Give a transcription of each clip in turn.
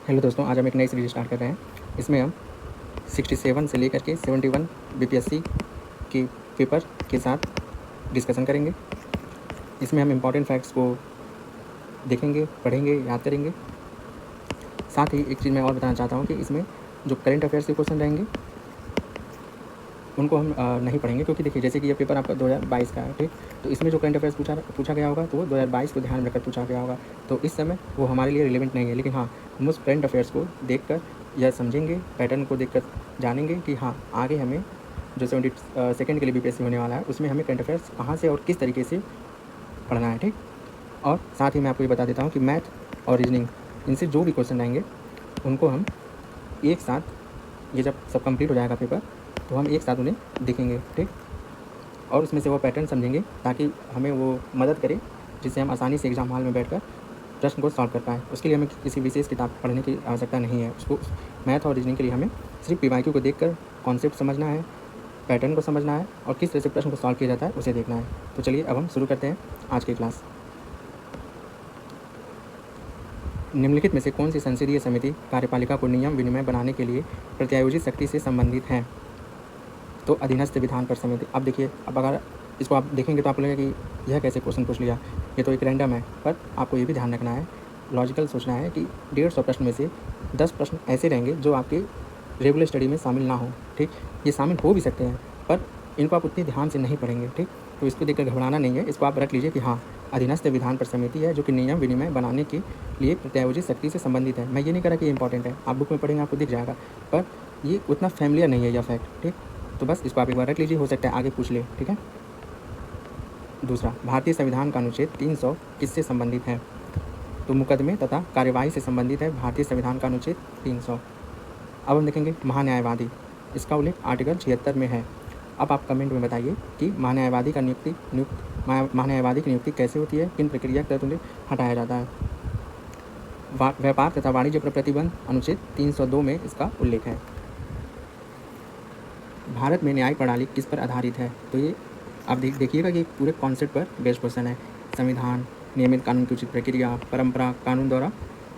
Hello दोस्तों, आज हम एक नई सीरीज स्टार्ट कर रहे हैं। इसमें हम 67 से लेकर के 71 बीपीएससी के पेपर के साथ डिस्कशन करेंगे। इसमें हम इम्पॉर्टेंट फैक्ट्स को देखेंगे, पढ़ेंगे, याद करेंगे। साथ ही एक चीज़ मैं और बताना चाहता हूँ कि इसमें जो करंट अफेयर्स के क्वेश्चन रहेंगे उनको हम नहीं पढ़ेंगे, क्योंकि देखिए जैसे कि ये पेपर आपका 2022 का है, ठीक। तो इसमें जो करंट अफेयर्स पूछा गया होगा तो वो 2022 को ध्यान में रखकर पूछा गया होगा। तो इस समय वो हमारे लिए रिलेवेंट नहीं है, लेकिन हाँ, हम उस करंट अफेयर्स को देख कर या समझेंगे, पैटर्न को देख कर जानेंगे कि हाँ, आगे हमें जो 72nd के लिए बीपीएससी होने वाला है उसमें हमें करंट अफेयर्स कहाँ से और किस तरीके से पढ़ना है, ठीक। और साथ ही मैं आपको ये बता देता हूँ कि मैथ और रीजनिंग, इनसे जो भी क्वेश्चन आएंगे उनको हम एक साथ, ये जब सब कंप्लीट हो जाएगा पेपर, तो हम एक साथ उन्हें देखेंगे, ठीक। और उसमें से वो पैटर्न समझेंगे ताकि हमें वो मदद करे, जिससे हम आसानी से एग्ज़ाम हॉल में बैठकर प्रश्न को सॉल्व कर पाएँ। उसके लिए हमें किसी विशेष किताब पढ़ने की आवश्यकता नहीं है। उसको मैथ और रीजनिंग के लिए हमें सिर्फ पीवाईक्यू को देखकर कॉन्सेप्ट समझना है, पैटर्न को समझना है और किस तरह से प्रश्न को सॉल्व किया जाता है उसे देखना है। तो चलिए अब हम शुरू करते हैं आज की क्लास। निम्नलिखित में से कौन सी संसदीय समिति कार्यपालिका को नियम विनिमय बनाने के लिए प्रत्यायोजित शक्ति से संबंधित है? तो अधीनस्थ विधान पर समिति। अब देखिए, अब अगर इसको आप देखेंगे तो आपको लगेगा कि यह कैसे क्वेश्चन पूछ लिया, ये तो एक रैंडम है। पर आपको ये भी ध्यान रखना है, लॉजिकल सोचना है कि 150 प्रश्न में से 10 प्रश्न ऐसे रहेंगे जो आपके रेगुलर स्टडी में शामिल ना हो, ठीक। ये शामिल हो भी सकते हैं पर इनको आप उतने ध्यान से नहीं पढ़ेंगे, ठीक। तो इसको देखकर घबराना नहीं है, इसको आप रख लीजिए कि हाँ, अधीनस्थ विधान पर समिति है जो कि नियम विनिमय बनाने के लिए प्रत्यायोजित शक्ति से संबंधित है। मैं ये नहीं कह रहा कि इंपॉर्टेंट है, आप बुक में पढ़ेंगे आपको दिख जाएगा, पर ये उतना फैमिलियर नहीं है यह फैक्ट, ठीक। तो बस इसको आप एक बार रख लीजिए, हो सकता है आगे पूछ ले, ठीक है। दूसरा, भारतीय संविधान का अनुच्छेद 300 किससे संबंधित है? तो मुकदमे तथा कार्यवाही से संबंधित है भारतीय संविधान का अनुच्छेद 300। अब हम देखेंगे महान्यायवादी, इसका उल्लेख आर्टिकल 76 में है। अब आप कमेंट में बताइए कि महान्यायवादी की नियुक्ति कैसे होती है, किन प्रक्रिया के तहत उन्हें हटाया जाता है। व्यापार तथा वाणिज्य पर प्रतिबंध अनुच्छेद 302 में इसका उल्लेख है। भारत में न्याय प्रणाली किस पर आधारित है? तो ये आप देखिएगा कि पूरे कॉन्सेप्ट पर बेस्ड क्वेश्चन है। संविधान, नियमित कानून की उचित प्रक्रिया, परंपरा, कानून द्वारा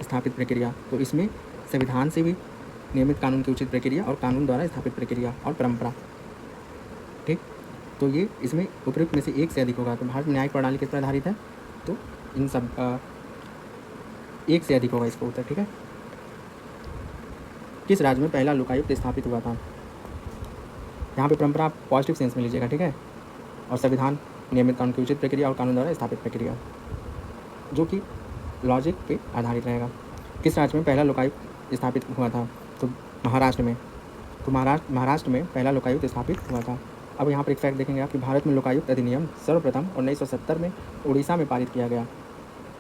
स्थापित प्रक्रिया। तो इसमें संविधान से भी नियमित कानून की उचित प्रक्रिया और कानून द्वारा स्थापित प्रक्रिया और परंपरा, ठीक। तो ये इसमें उपयुक्त में से एक से अधिक होगा। तो भारत में न्यायिक प्रणाली किस पर आधारित है? तो इन सब एक से अधिक होगा इसका उत्तर, ठीक है। किस राज्य में पहला लोकायुक्त स्थापित हुआ था? यहाँ पे परंपरा आप पॉजिटिव सेंस में लीजिएगा, ठीक है। और संविधान, नियमित कानून की उचित प्रक्रिया और कानून द्वारा स्थापित प्रक्रिया, जो कि लॉजिक पे आधारित रहेगा। किस राज्य में पहला लोकायुक्त स्थापित हुआ था? तो महाराष्ट्र में। तो महाराष्ट्र में पहला लोकायुक्त स्थापित हुआ था। अब यहाँ पर एक फैक्ट देखेंगे आप कि भारत में लोकायुक्त अधिनियम सर्वप्रथम 1970 में उड़ीसा में पारित किया गया,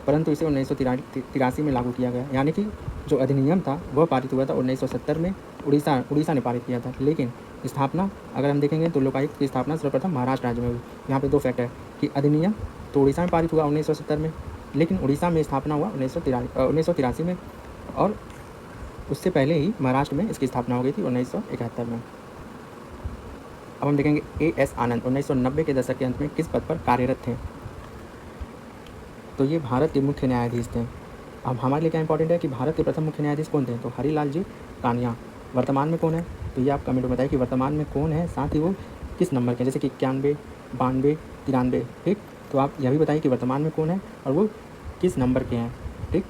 परंतु इसे 1983 में लागू किया गया। यानी कि जो अधिनियम था वह पारित हुआ था 1970 में, उड़ीसा ने पारित किया था। लेकिन स्थापना अगर हम देखेंगे तो लोकायुक्त की स्थापना सर्वप्रथम महाराष्ट्र राज्य में हुई। यहाँ पे दो फैक्ट है कि अधिनियम तो उड़ीसा में पारित हुआ 1970 में, लेकिन उड़ीसा में स्थापना हुआ 1983 में, और उससे पहले ही महाराष्ट्र में इसकी स्थापना हो गई थी 1971 में। अब हम देखेंगे A.S. आनंद 1990 के दशक के अंत में किस पद पर कार्यरत थे? तो ये भारत के मुख्य न्यायाधीश थे। अब हमारे लिए क्या इंपॉर्टेंट है कि भारत के प्रथम मुख्य न्यायाधीश कौन थे? तो हरिलाल जी कानिया। वर्तमान में कौन है? तो ये आप कमेंट में बताइए कि वर्तमान में कौन है, साथ ही वो किस नंबर के, जैसे कि 91, 92, 93, ठीक। तो आप यह भी बताइए कि वर्तमान में कौन है और वो किस नंबर के हैं, ठीक।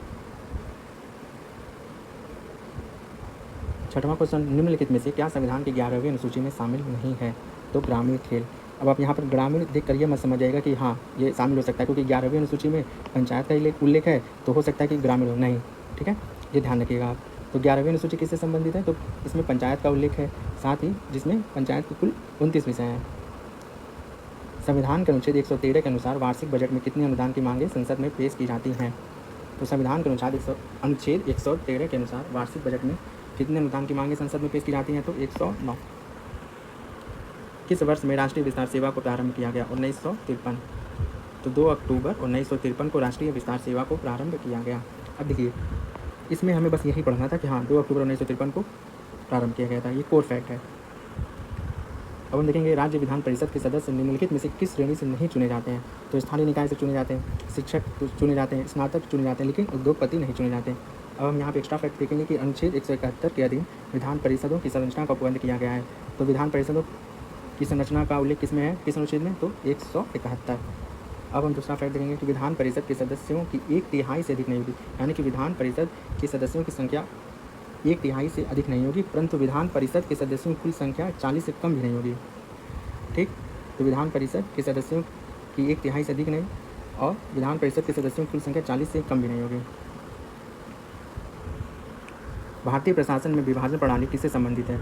छठवां क्वेश्चन, निम्नलिखित में से क्या संविधान की 11वीं अनुसूची में शामिल नहीं है? तो ग्रामीण खेल। अब आप यहाँ पर ग्रामीण देख कर ये मत समझ जाएगा कि हाँ ये शामिल हो सकता है, क्योंकि 11वीं अनुसूची में पंचायत का उल्लेख है, तो हो सकता है कि ग्रामीण हो, नहीं, ठीक है। ये ध्यान रखिएगा आप। तो 11वीं अनुसूची किससे संबंधित है? तो इसमें पंचायत का उल्लेख है, साथ ही जिसमें पंचायत के कुल 29 विषय हैं। संविधान के अनुच्छेद 113 के अनुसार वार्षिक बजट में कितनी अनुदान की मांगें संसद में पेश की जाती हैं? तो संविधान के अनुच्छेद 113 के अनुसार वार्षिक बजट में कितने अनुदान की मांगें संसद में पेश की जाती हैं? तो 109। किस वर्ष में राष्ट्रीय विस्तार सेवा को प्रारंभ किया गया? 1953। तो 2 अक्टूबर 1953 को राष्ट्रीय विस्तार सेवा को प्रारंभ किया गया। अब देखिए, इसमें हमें बस यही पढ़ना था कि हाँ 2 अक्टूबर 1953 को प्रारंभ किया गया था, ये कोर फैक्ट है। अब हम देखेंगे राज्य विधान परिषद के सदस्य निम्नलिखित में से किस श्रेणी से नहीं चुने जाते हैं? तो स्थानीय निकाय से चुने जाते हैं, शिक्षक चुने जाते हैं, स्नातक चुने जाते हैं, लेकिन उद्योगपति नहीं चुने जाते हैं। अब हम यहाँ पे एक्स्ट्रा फैक्ट देखेंगे कि अनुच्छेद 171 के अधीन विधान परिषदों की संरचना का उपबंध किया गया है। तो विधान परिषदों की संरचना का उल्लेख किस में है, किस अनुच्छेद में, तो 171। अब हम दूसरा फैक्ट देखेंगे कि विधान परिषद के सदस्यों की 1/3 से अधिक नहीं होगी, यानी कि विधान परिषद के सदस्यों की संख्या 1/3 से अधिक नहीं होगी, परंतु विधान परिषद के सदस्यों की कुल संख्या 40 से कम भी नहीं होगी। ठीक, तो विधान परिषद के सदस्यों की 1/3 से अधिक नहीं और विधान परिषद के सदस्यों की कुल संख्या 40 से कम भी नहीं होगी। भारतीय प्रशासन में विभाजन प्रणाली किससे संबंधित है,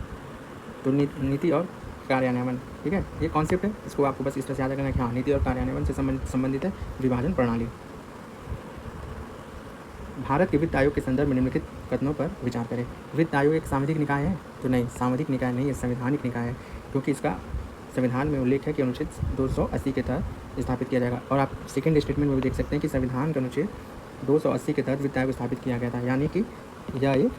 तो नीति और कार्यान्वयन। ठीक है, ये कॉन्सेप्ट है, इसको आपको बस इस तरह से याद रखना है कि हाँ, नीति और कार्यान्वयन से संबंधित है विभाजन प्रणाली। भारत के वित्त आयोग के संदर्भ में निम्नलिखित कथनों पर विचार करें। वित्त आयोग एक सांविधिक निकाय है, तो नहीं, सांविधिक निकाय नहीं है, संवैधानिक निकाय है, क्योंकि इसका संविधान में उल्लेख है कि अनुच्छेद 280 के तहत स्थापित किया जाएगा। और आप सेकेंड स्टेटमेंट में भी देख सकते हैं कि संविधान के अनुच्छेद 280 के तहत वित्त आयोग स्थापित किया गया था, यानी कि यह एक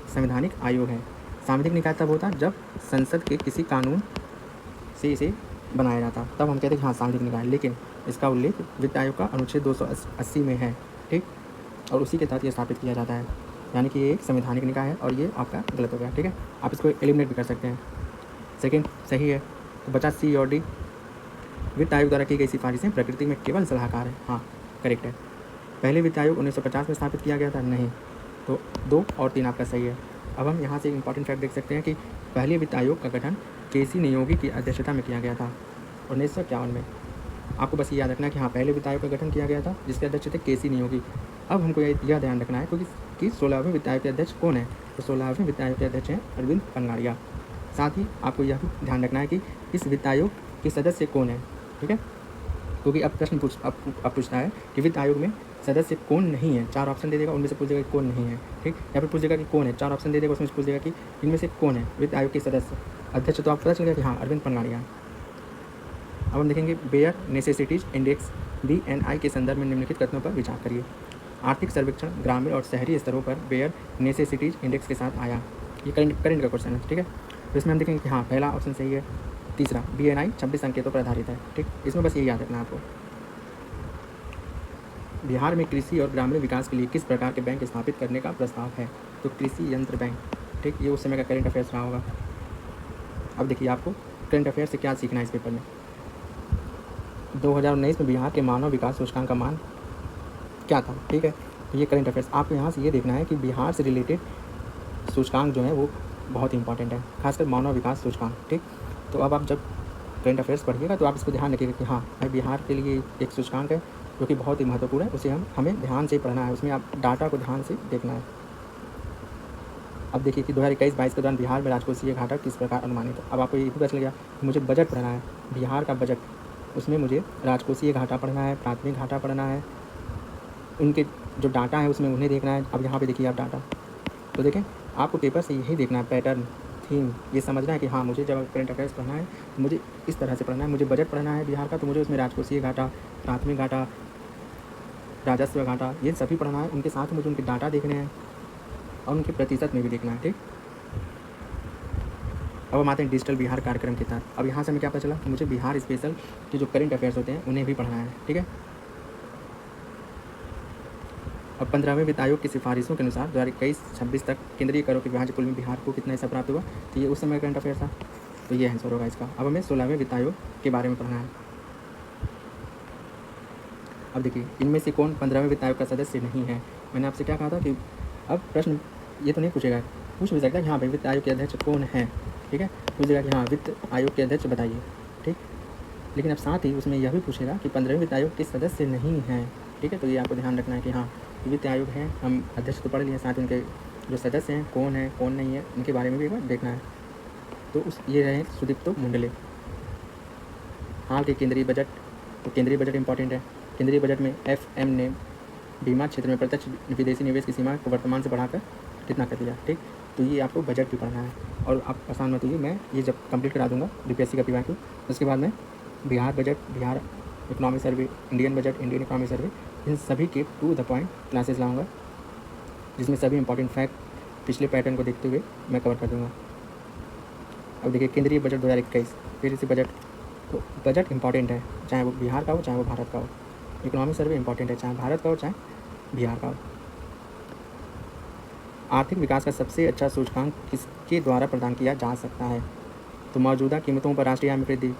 संवैधानिक आयोग है। सांविधिक निकाय तब होता जब संसद के किसी कानून से इसे बनाया जाता, तब हम कहते हैं कि हाँ, सांविधिक निकाय, लेकिन इसका उल्लेख वित्त आयोग का अनुच्छेद 280 में है। ठीक, और उसी के तहत ये स्थापित किया जाता है, यानी कि ये एक संवैधानिक निकाय है और ये आपका गलत हो गया। ठीक है, आप इसको एलिमिनेट भी कर सकते हैं। सेकेंड सही है, तो बचा सी और डी। वित्त आयोग द्वारा की गई सिफारिशें प्रकृति में केवल सलाहकार है, हाँ करेक्ट है। पहले वित्त आयोग 1950 में स्थापित किया गया था, नहीं, तो 2 और 3 आपका सही है। अब हम यहाँ से इंपॉर्टेंट फैक्ट देख सकते हैं कि पहले वित्त आयोग का गठन केसी नियोगी की अध्यक्षता में किया गया था 1951 में। आपको बस ये याद रखना है कि हाँ, पहले वित्त आयोग का गठन किया गया था जिसके अध्यक्ष थे केसी नियोगी। अब हमको यह ध्यान रखना है कि 16वें वित्त आयोग के अध्यक्ष कौन है, तो 16वें वित्त आयोग के अध्यक्ष हैं अरविंद पनगाड़िया। साथ ही आपको यह भी ध्यान रखना है कि इस वित्त आयोग के सदस्य कौन है। ठीक है, क्योंकि अब प्रश्न पूछता है कि वित्त आयोग में सदस्य कौन नहीं है, 4 ऑप्शन दे देगा, उनमें से पूछ देगा कि कौन नहीं है। ठीक, या फिर पूछ देगा कि कौन है, 4 ऑप्शन दे देगा, उसमें से पूछ देगा कि इनमें से कौन है वित्त आयोग के सदस्य। अध्यक्ष तो आपको पता चलेगा कि हाँ, अरविंद पनगाड़िया। अब हम देखेंगे बेयर नेसेसिटीज इंडेक्स BNI के संदर्भ में निम्नलिखित कथनों पर विचार करिए। आर्थिक सर्वेक्षण ग्रामीण और शहरी स्तरों पर बेयर नेसेसिटीज इंडेक्स के साथ आया। ये करंट का क्वेश्चन है। ठीक है, तो इसमें हम देखेंगे कि हाँ, पहला ऑप्शन सही है। तीसरा, BNI 26 संकेतों पर आधारित है। ठीक, इसमें बस ये याद रखना है आपको। बिहार में कृषि और ग्रामीण विकास के लिए किस प्रकार के बैंक स्थापित करने का प्रस्ताव है, तो कृषि यंत्र बैंक। ठीक, ये उस समय का करंट अफेयर्स रहा होगा। अब देखिए, आपको करंट अफेयर से क्या सीखना है इस पेपर में। 2019 में बिहार के मानव विकास सूचकांक का मान क्या था। ठीक है, तो ये करंट अफेयर्स आपको यहाँ से ये देखना है कि बिहार से रिलेटेड सूचकांक जो है वो बहुत इंपॉर्टेंट है, खासकर मानव विकास सूचकांक। ठीक, तो अब आप जब करंट अफेयर्स पढ़िएगा तो आप इसको ध्यान रखिएगा कि हाँ भाई, बिहार के लिए एक सूचकांक है जो कि बहुत ही महत्वपूर्ण है, उसे हमें ध्यान से पढ़ना है, उसमें आप डाटा को ध्यान से देखना है। अब देखिए कि 2021-22 के दौरान बिहार में राजकोषीय घाटा किस प्रकार अनुमानित है। अब आपको ये भी पता चल गया कि मुझे बजट पढ़ना है, बिहार का बजट, उसमें मुझे राजकोषीय घाटा पढ़ना है, प्राथमिक घाटा पढ़ना है, उनके जो डाटा है उसमें उन्हें देखना है। अब यहाँ पे देखिए आप डाटा, तो देखें आपको पेपर से यही देखना है, पैटर्न, थीम, ये समझना है कि हाँ, मुझे जब करंट अफेयर्स पढ़ना है तो मुझे इस तरह से पढ़ना है। मुझे बजट पढ़ना है बिहार का, तो मुझे उसमें राजकोषीय घाटा, प्राथमिक घाटा, राजस्व घाटा, ये सभी पढ़ना है। उनके साथ मुझे उनके डाटा देखने हैं और उनके प्रतिशत में भी देखना है। ठीक, अब हम आते हैं डिजिटल बिहार कार्यक्रम के तहत। अब यहाँ से हमें क्या पता चला कि मुझे बिहार स्पेशल के जो करंट अफेयर्स होते हैं उन्हें भी पढ़ना है। ठीक है, अब 15वें वित्त आयोग की सिफारिशों के अनुसार 2021-26 तक केंद्रीय करों के विभाज्य कुल में बिहार को कितना हिस्सा प्राप्त हुआ, तो ये उस समय करंट अफेयर था, तो ये आंसर होगा इसका। अब हमें 16वें वित्त आयोग के बारे में पढ़ना है। अब देखिए, इनमें से कौन 15वें वित्त आयोग का सदस्य नहीं है। मैंने आपसे क्या कहा था कि अब प्रश्न ये तो नहीं पूछेगा, पूछ भी सकता है कि हाँ भाई, वित्त आयोग के अध्यक्ष कौन है। ठीक है, पूछेगा कि हाँ, वित्त आयोग के अध्यक्ष बताइए। ठीक, लेकिन अब साथ ही उसमें यह भी पूछेगा कि 15वें वित्त आयोग के सदस्य नहीं हैं। ठीक है, तो ये आपको ध्यान रखना है कि हाँ, वित्त आयोग है, हम अध्यक्ष तो पढ़ लिए, साथ उनके जो सदस्य हैं कौन है कौन नहीं है, उनके बारे में भी एक बार देखना है। तो ये रहे सुदीप्तो मुंडले। हाल के केंद्रीय बजट, तो केंद्रीय बजट इंपॉर्टेंट है। केंद्रीय बजट में FM ने बीमा क्षेत्र में प्रत्यक्ष विदेशी निवेश की सीमा को वर्तमान से बढ़ाकर कितना कर दिया। ठीक, तो ये आपको बजट भी पढ़ना है। और आप आसान मत होइए, मैं ये जब कंप्लीट करा दूंगा BPSC का PYQ, उसके बाद मैं Bihar budget, Bihar economic survey, Indian budget, Indian economic survey, इन सभी के टू द पॉइंट क्लासेस लाऊंगा, जिसमें सभी इंपॉर्टेंट फैक्ट पिछले पैटर्न को देखते हुए मैं कवर कर दूंगा। अब देखिए, केंद्रीय बजट 2021, फिर इसी बजट, तो बजट इंपॉर्टेंट है, चाहे वो बिहार का हो चाहे वो भारत का हो। इकोनॉमिक सर्वे इंपॉर्टेंट है, चाहे भारत का हो चाहे बिहार का हो। आर्थिक विकास का सबसे अच्छा सूचकांक किसके द्वारा प्रदान किया जा सकता है? तो मौजूदा कीमतों पर राष्ट्रीय आय में वृद्धि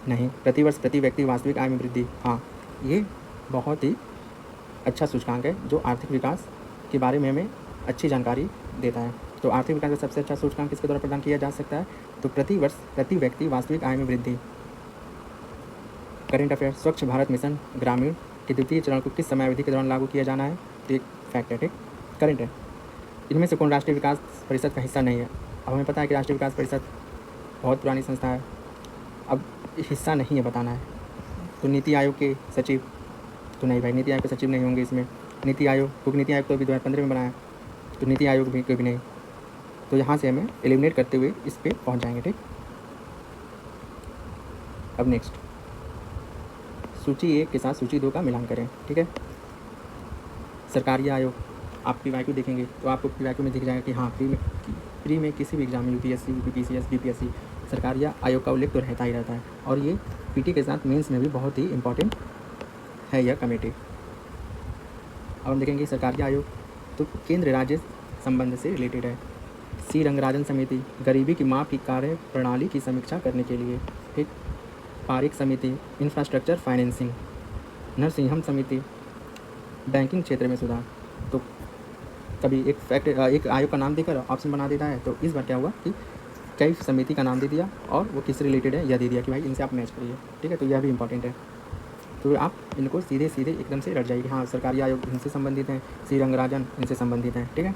नहीं, प्रतिवर्ष प्रति व्यक्ति वास्तविक आय में वृद्धि हाँ। ये बहुत ही अच्छा सूचकांक है जो आर्थिक विकास के बारे में हमें अच्छी जानकारी देता है। तो आर्थिक विकास का सबसे अच्छा सूचकांक किसके द्वारा प्रदान किया जा सकता है? तो प्रतिवर्ष प्रति व्यक्ति वास्तविक आय में वृद्धि। करेंट अफेयर, स्वच्छ भारत मिशन ग्रामीण के द्वितीय चरण को किस समय अवधि के दौरान लागू किया जाना है? तो एक फैक्ट है, ठीक, करेंट है। इनमें से कौन राष्ट्रीय विकास परिषद का हिस्सा नहीं है? अब हमें पता है कि राष्ट्रीय विकास परिषद बहुत पुरानी संस्था है, अब हिस्सा नहीं है बताना है। तो नीति आयोग के सचिव, तो नहीं भाई, नीति आयोग के सचिव नहीं होंगे इसमें। नीति आयोग, क्योंकि नीति आयोग तो अभी 2015 में बनाया, तो नीति आयोग भी कभी नहीं। तो यहाँ से हमें एलिमिनेट करते हुए इस पर पहुँच जाएंगे, ठीक। अब नेक्स्ट, सूची 1 के साथ सूची 2 का मिलान करें, ठीक है। सरकारी आयोग, आप PYQ देखेंगे तो आपको PYQ में दिख जाएगा कि हाँ प्री में किसी भी एग्जाम में UPSC, UPPCS, BPSC सरकारी आयोग का उल्लेख तो रहता ही रहता है। और ये PT के साथ मेंस में भी बहुत ही इम्पोर्टेंट है यह कमेटी। अब हम देखेंगे सरकारी आयोग तो केंद्र राज्य संबंध से रिलेटेड है। सी रंगराजन समिति, गरीबी की माप की कार्य प्रणाली की समीक्षा करने के लिए, ठीक। पारिक समिति, इंफ्रास्ट्रक्चर फाइनेंसिंग। नरसिंहम समिति, बैंकिंग क्षेत्र में सुधार। तो कभी एक आयोग का नाम देकर ऑप्शन बना देता है, तो इस बार क्या हुआ कि कई समिति का नाम दे दिया और वो किससे रिलेटेड है यह दे दिया कि भाई इनसे आप मैच करिए, ठीक है। तो यह भी इंपॉर्टेंट है, तो आप इनको सीधे सीधे एकदम से रट जाइए। हाँ, सरकारी आयोग इनसे संबंधित हैं, सी रंगराजन इनसे संबंधित हैं, ठीक है।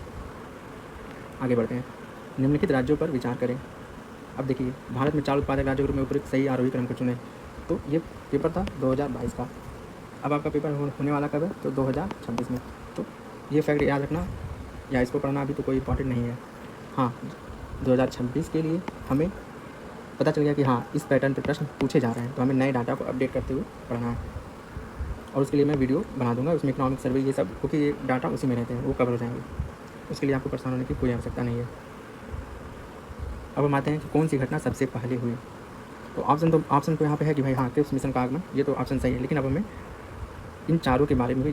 आगे बढ़ते हैं, निम्नलिखित राज्यों पर विचार करें। अब देखिए, भारत में 4 उत्पादक राज्यों के रूप में उपयुक्त सही आरोही क्रम को चुने। तो ये पेपर था 2022 का। अब आपका पेपर होने वाला कब है? तो 2026 में। तो ये फैक्ट याद रखना या इसको पढ़ना अभी तो कोई इंपॉर्टेंट नहीं है। हाँ, 2026 के लिए हमें पता चल गया कि हाँ इस पैटर्न पर प्रश्न पूछे जा रहे हैं, तो हमें नए डाटा को अपडेट करते हुए पढ़ना है। और उसके लिए मैं वीडियो बना दूंगा, उसमें इकोनॉमिक सर्वे ये सब, क्योंकि ये डाटा उसी में रहते हैं, वो कवर हो जाएंगे। उसके लिए आपको परेशान होने की कोई आवश्यकता नहीं है। अब हम आते हैं कि कौन सी घटना सबसे पहले हुई। तो ऑप्शन तो यहाँ पे है कि भाई हाँ क्रिप्स मिशन का आगमन, ये तो ऑप्शन सही है। लेकिन अब हमें इन चारों के बारे में भी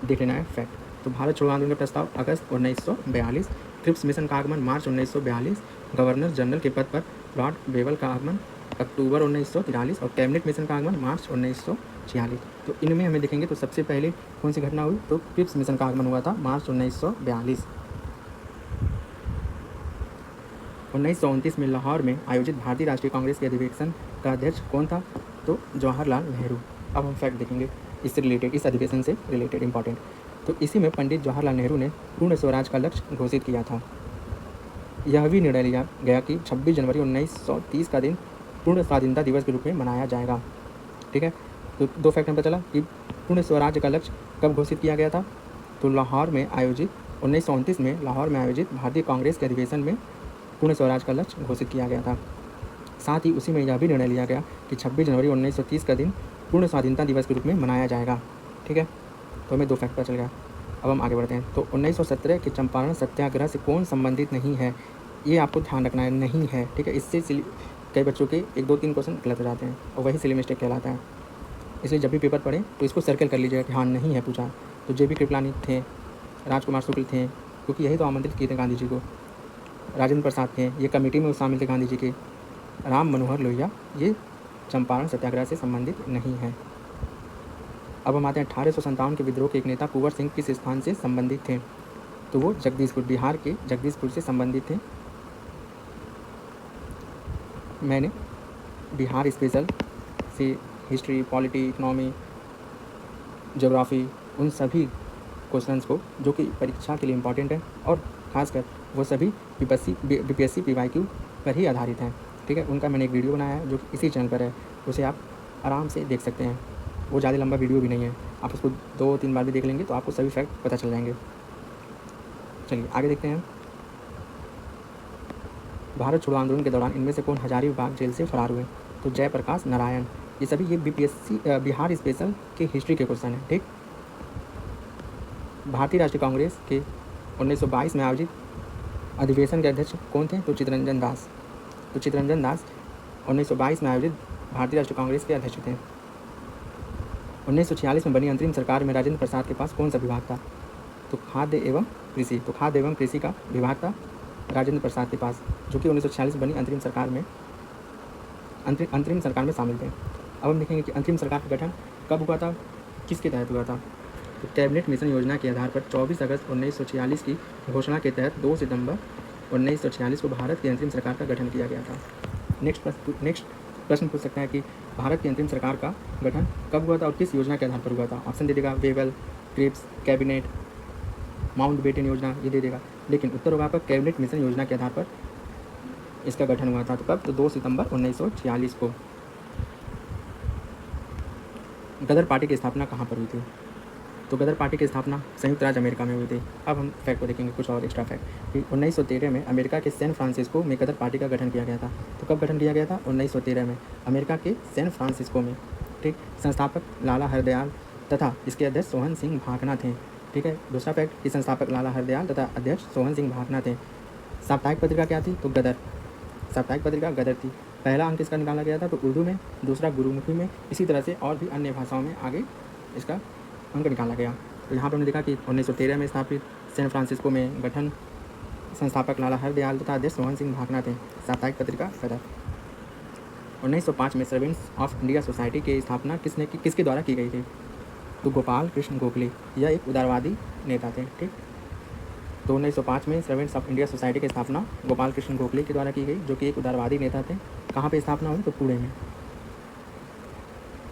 देख लेना है फैक्ट। तो भारत छोड़ो आंदोलन का प्रस्ताव अगस्त 1942, क्रिप्स मिशन का आगमन मार्च 1942, गवर्नर जनरल के पद पर लॉर्ड वेवल का आगमन अक्टूबर 1943 और कैबिनेट मिशन का आगमन मार्च 1946। तो इनमें हमें देखेंगे तो सबसे पहले कौन सी घटना हुई? तो क्रिप्स मिशन का आगमन हुआ था मार्च 1942। 1929 में लाहौर में आयोजित भारतीय राष्ट्रीय कांग्रेस के अधिवेशन का अध्यक्ष कौन था? तो जवाहरलाल नेहरू। अब हम फैक्ट देखेंगे इससे रिलेटेड, इस अधिवेशन से रिलेटेड इंपॉर्टेंट। तो इसी में पंडित जवाहरलाल नेहरू ने पूर्ण स्वराज का लक्ष्य घोषित किया था। यह भी निर्णय लिया गया कि 26 जनवरी 1930 का दिन पूर्ण स्वाधीनता दिवस के रूप में मनाया जाएगा, ठीक है। तो 2 फैक्ट हमें पता चला कि पूर्ण स्वराज का लक्ष्य कब घोषित किया गया था? तो लाहौर में आयोजित 1929 में लाहौर में आयोजित भारतीय कांग्रेस के अधिवेशन में पूर्ण स्वराज का लक्ष्य घोषित किया गया था। साथ ही उसी में यह भी निर्णय लिया गया कि 26 जनवरी 1930 का दिन पूर्ण स्वाधीनता दिवस के रूप में मनाया जाएगा, ठीक है। तो हमें 2 फैक्ट पता चल गया। अब हम आगे बढ़ते हैं। तो 1917 के चंपारण सत्याग्रह से कौन संबंधित नहीं है? ये आपको ध्यान रखना है, नहीं है, ठीक है। इससे कई बच्चों के 1, 2, 3 क्वेश्चन गलत हो जाते हैं और वही सिली मिस्टेक कहलाता है। इसलिए जब भी पेपर पढ़ें तो इसको सर्कल कर लीजिएगा कि हाँ नहीं है पूछा। तो JB कृपलानी थे, राजकुमार शुक्ल थे, क्योंकि यही तो आमंत्रित किए थे गांधी जी को। राजेंद्र प्रसाद थे, ये कमेटी में शामिल थे गांधी जी के। राम मनोहर लोहिया, ये चंपारण सत्याग्रह से संबंधित नहीं है। अब हम आते हैं 1857 के विद्रोह के एक नेता कुंवर सिंह किस स्थान से संबंधित थे? तो वो जगदीशपुर, बिहार के जगदीशपुर से संबंधित थे। मैंने बिहार स्पेशल से हिस्ट्री, पॉलिटी, इकोनॉमी, ज्योग्राफी, उन सभी क्वेश्चंस को जो कि परीक्षा के लिए इम्पॉर्टेंट है और ख़ासकर वो सभी BPSC PYQ पर ही आधारित हैं, ठीक है। उनका मैंने एक वीडियो बनाया है जो इसी चैनल पर है, उसे आप आराम से देख सकते हैं। वो ज़्यादा लंबा वीडियो भी नहीं है, आप उसको 2-3 बार भी देख लेंगे तो आपको सभी फैक्ट पता चल जाएंगे। चलिए आगे देखते हैं। भारत छोड़ो आंदोलन के दौरान इनमें से कौन हजारीबाग जेल से फरार हुए? तो जयप्रकाश नारायण। ये सभी ये BPSC बिहार स्पेशल के हिस्ट्री के क्वेश्चन हैं, ठीक। भारतीय राष्ट्रीय कांग्रेस के 1922 में आयोजित अधिवेशन के अध्यक्ष कौन थे? तो चित्तरंजन दास। तो चित्तरंजन दास 1922 में आयोजित भारतीय राष्ट्रीय कांग्रेस के अध्यक्ष थे। 1946 में बनी अंतरिम सरकार में राजेंद्र प्रसाद के पास कौन सा विभाग था? तो खाद्य एवं कृषि। तो खाद्य एवं कृषि का विभाग था राजेंद्र प्रसाद के पास, जो कि 1946 बनी अंतरिम सरकार में शामिल थे। अब हम देखेंगे कि अंतरिम सरकार का गठन कब हुआ था, किसके तहत हुआ था। तो कैबिनेट मिशन योजना के आधार पर 24 अगस्त 1946 की घोषणा के तहत 2 सितंबर 1946 को भारत की अंतरिम सरकार का गठन किया गया था। नेक्स्ट प्रश्न पूछ सकता है कि भारत की अंतरिम सरकार का गठन कब हुआ था और किस योजना के आधार पर हुआ था। ऑप्शन दे देगा वेबल, क्रिप्स, कैबिनेट, माउंटबेटन योजना, ये दे देगा। लेकिन उत्तर होगा आपका कैबिनेट मिशन योजना के आधार पर इसका गठन हुआ था। तो कब? तो 2 सितंबर 1946 को। गदर पार्टी की स्थापना कहाँ पर हुई थी? तो गदर पार्टी की स्थापना संयुक्त राज्य अमेरिका में हुई थी। अब हम फैक्ट को देखेंगे, कुछ और एक्स्ट्रा फैक्ट कि 1913 में अमेरिका के सैन फ्रांसिस्को में गदर पार्टी का गठन किया गया था। तो कब गठन किया गया था? 1913 में अमेरिका के सैन फ्रांसिस्को में। ठीक। संस्थापक लाला हरदयाल तथा इसके अध्यक्ष सोहन सिंह भाकना थे। ठीक है। दूसरा फैक्ट कि संस्थापक लाला हरदयाल तथा अध्यक्ष सोहन सिंह भाकना थे। साप्ताहिक पत्रिका क्या थी? तो गदर। साप्ताहिक पत्रिका गदर थी। पहला अंक इसका निकाला गया था तो उर्दू में, दूसरा गुरुमुखी में, इसी तरह से और भी अन्य भाषाओं में आगे इसका अंक निकाला गया। तो यहाँ पर हमने देखा कि 1913 में स्थापित सैन फ्रांसिस्को में गठन, संस्थापक लाला हरदयाल तथा अध्यक्ष सोहन सिंह भाकना थे। साप्ताहिक पत्रिका गदर। 1905 में सर्वेंट्स ऑफ इंडिया सोसाइटी की स्थापना किसके द्वारा की गई थी? तो गोपाल कृष्ण गोखले। यह एक उदारवादी नेता थे। ठीक। तो 1905 में सर्वेंट्स ऑफ इंडिया सोसाइटी की स्थापना गोपाल कृष्ण गोखले के द्वारा की गई, जो कि एक उदारवादी नेता थे। कहाँ पे स्थापना हुई? तो पुणे में।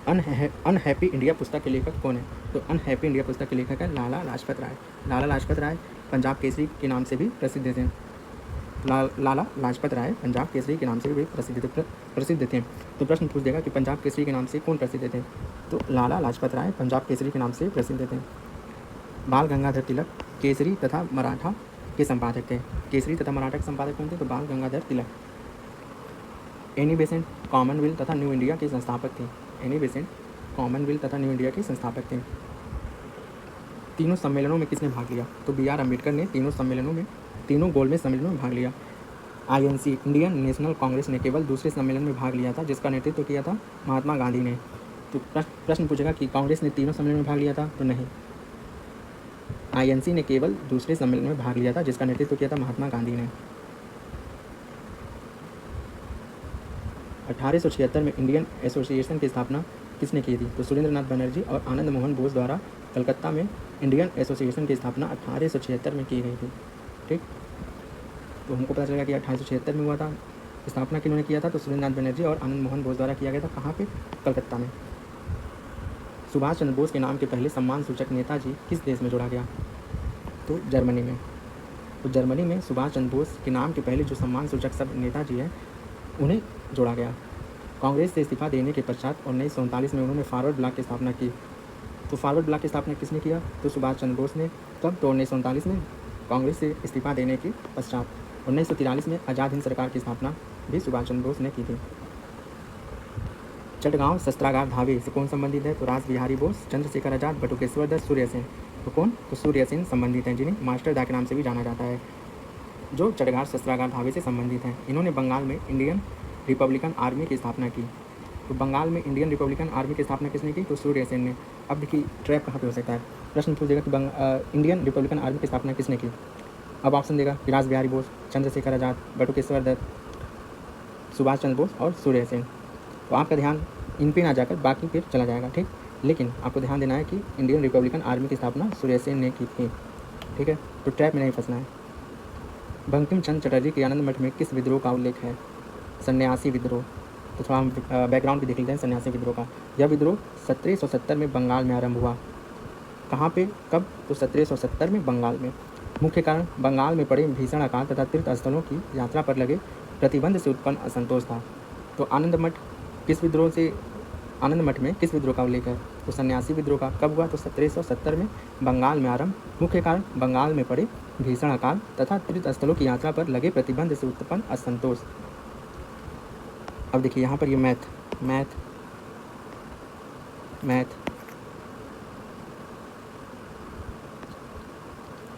अनहैप्पी इंडिया पुस्तक के लेखक कौन है? तो अनहैप्पी इंडिया पुस्तक के लेखक है लाला लाजपत राय। लाला लाजपत राय पंजाब केसरी के नाम से भी प्रसिद्ध थे। लाला लाजपत राय पंजाब केसरी के नाम से भी प्रसिद्ध थे। तो प्रश्न पूछ देगा कि पंजाब केसरी के नाम से कौन प्रसिद्ध थे? तो लाला लाजपत राय पंजाब केसरी के नाम से प्रसिद्ध थे। बाल गंगाधर तिलक केसरी तथा मराठा के संपादक थे। केसरी तथा मराठा के संपादक कौन थे? तो बाल Gangadhar Tilak. Annie Besant Commonwealth तथा न्यू इंडिया के संस्थापक थे। एनी बेसेंट कॉमनवेल्थ तथा न्यू इंडिया के संस्थापक थे। तीनों सम्मेलनों में किसने भाग लिया? तो B.R. अम्बेडकर ने तीनों गोलमेज सम्मेलनों में भाग लिया। INC इंडियन नेशनल कांग्रेस ने केवल दूसरे सम्मेलन में भाग लिया था, जिसका नेतृत्व किया था महात्मा गांधी ने। तो प्रश्न पूछेगा कि कांग्रेस ने तीनों सम्मेलन में भाग लिया था? तो नहीं, INC ने केवल दूसरे सम्मेलन में भाग लिया था, जिसका नेतृत्व किया था महात्मा गांधी ने। 1876 में इंडियन एसोसिएशन की स्थापना किसने की थी? तो सुरेंद्र नाथ बनर्जी और आनंद मोहन बोस द्वारा कलकत्ता में इंडियन एसोसिएशन की स्थापना 1876 में की गई थी। ठीक। तो हमको पता चलेगा कि 1876 में हुआ था। स्थापना किन्होंने किया था? तो सुरेंद्र नाथ बनर्जी और आनंद मोहन बोस द्वारा किया गया था। कहाँ पे? कलकत्ता में। सुभाष चंद्र बोस के नाम के पहले सम्मान सूचक नेताजी किस देश में जोड़ा गया? तो जर्मनी में। तो जर्मनी में सुभाष चंद्र बोस के नाम के पहले जो सम्मान सूचक सब नेताजी हैं, उन्हें जोड़ा गया। कांग्रेस से इस्तीफा देने के पश्चात 1939 में उन्होंने फॉरवर्ड ब्लॉक की स्थापना की। तो फॉरवर्ड ब्लॉक की स्थापना किसने किया? तो सुभाष चंद्र बोस ने। कब? तो 1939 में कांग्रेस से इस्तीफा देने के पश्चात। 1943 में आज़ाद हिंद सरकार की स्थापना भी सुभाष चंद्र बोस ने की थी। चटगांव शस्त्रागार धावे से कौन संबंधित है? तो रास बिहारी बोस, चंद्रशेखर आजाद, बटुकेश्वर दत्त, सूर्य सेन। तो कौन? तो सूर्य सेन संबंधित हैं, जिन्हें मास्टर दा के नाम से भी जाना जाता है, जो चटगांव शस्त्रागार धावे से संबंधित हैं। इन्होंने बंगाल में इंडियन रिपब्लिकन आर्मी की स्थापना की। तो बंगाल में इंडियन रिपब्लिकन आर्मी की स्थापना किसने की? तो सूर्य सेन ने। अब देखिए ट्रैप कहाँ पे हो सकता है। प्रश्न पूछ देगा कि इंडियन रिपब्लिकन आर्मी की स्थापना किसने की? अब ऑप्शन देगा कि रास बिहारी बोस, चंद्रशेखर आजाद, बटुकेश्वर दत्त, सुभाष चंद्र बोस और सूर्य सेन। तो आपका ध्यान इन पे ना जाकर बाकी फिर चला जाएगा। ठीक। लेकिन आपको ध्यान देना है कि इंडियन रिपब्लिकन आर्मी की स्थापना सूर्य सेन ने की थी। ठीक है। तो ट्रैप में नहीं फंसना है। बंकिम चंद्र चटर्जी के आनंद मठ में किस विद्रोह का उल्लेख है? सन्यासी विद्रोह। तो थोड़ा हम बैकग्राउंड भी देख लेते हैं सन्यासी विद्रोह का। यह विद्रोह 1770 में बंगाल में आरंभ हुआ। कहाँ पे? कब? तो 1770 में बंगाल में। मुख्य कारण बंगाल में पड़े भीषण अकाल तथा तीर्थ स्थलों की यात्रा पर लगे प्रतिबंध से उत्पन्न असंतोष था। तो आनंद मठ में किस विद्रोह का उल्लेख है? तो सन्यासी विद्रोह का। कब हुआ? तो 1770 में बंगाल में आरंभ। मुख्य कारण बंगाल में पड़े भीषण अकाल तथा तीर्थ स्थलों की यात्रा पर लगे प्रतिबंध से उत्पन्न असंतोष। अब देखिए यहाँ पर ये मैथ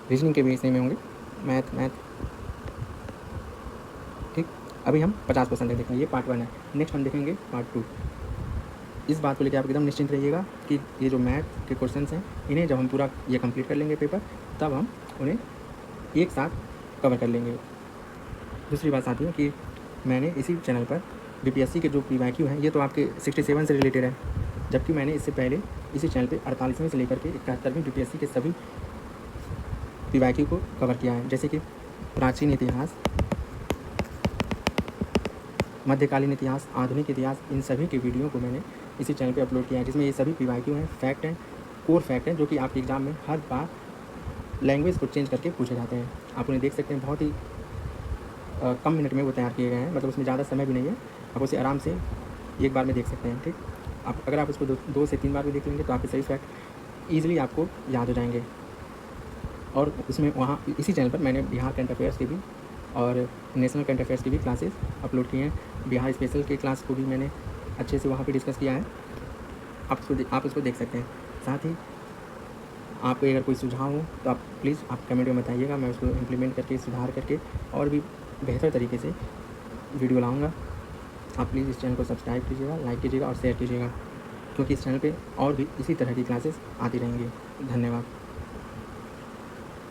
रीजनिंग के भी विषय में होंगे। मैथ ठीक। अभी हम 50% देखेंगे। ये पार्ट 1 है। नेक्स्ट हम देखेंगे पार्ट 2। इस बात को लेकर आप एकदम निश्चिंत रहिएगा कि ये जो मैथ के क्वेश्चंस हैं, इन्हें जब हम पूरा ये कंप्लीट कर लेंगे पेपर, तब हम उन्हें एक साथ कवर कर लेंगे। दूसरी बात साथियों कि मैंने इसी चैनल पर बीपीएससी के जो पीवाईक्यू हैं, ये तो आपके 67 से रिलेटेड है, जबकि मैंने इससे पहले इसी चैनल पे 48वें से लेकर के 71वीं बीपीएससी के सभी पीवाईक्यू को कवर किया है। जैसे कि प्राचीन इतिहास, मध्यकालीन इतिहास, आधुनिक इतिहास, इन सभी के वीडियो को मैंने इसी चैनल पे अपलोड किया है, जिसमें ये सभी पीवाईक्यू हैं, फैक्ट हैं, कोर फैक्ट हैं, जो कि आपके एग्ज़ाम में हर बार लैंग्वेज को चेंज करके पूछे जाते हैं। आप उन्हें देख सकते हैं, बहुत ही कम मिनट में वो तैयार किए गए हैं, मतलब उसमें ज़्यादा समय भी नहीं है। आप उसे आराम से एक बार में देख सकते हैं। ठीक, आप अगर आप उसको 2 से 3 बार भी देख लेंगे तो आपके सही फैक्ट ईज़िली आपको याद हो जाएंगे। और उसमें वहाँ इसी चैनल पर मैंने बिहार करंट अफेयर्स की भी और नेशनल करंट अफेयर्स की भी क्लासेस अपलोड की हैं। बिहार स्पेशल के क्लास को भी मैंने अच्छे से वहाँ पे डिस्कस किया है। आप उसको देख सकते हैं। साथ ही आपको अगर कोई सुझाव हो तो आप प्लीज़ आप कमेंट में बताइएगा, मैं उसको इम्प्लीमेंट करके, सुधार करके और भी बेहतर तरीके से वीडियो लाऊँगा। आप प्लीज़ इस चैनल को सब्सक्राइब कीजिएगा, लाइक कीजिएगा और शेयर कीजिएगा, क्योंकि इस चैनल पे और भी इसी तरह की क्लासेस आती रहेंगी। धन्यवाद।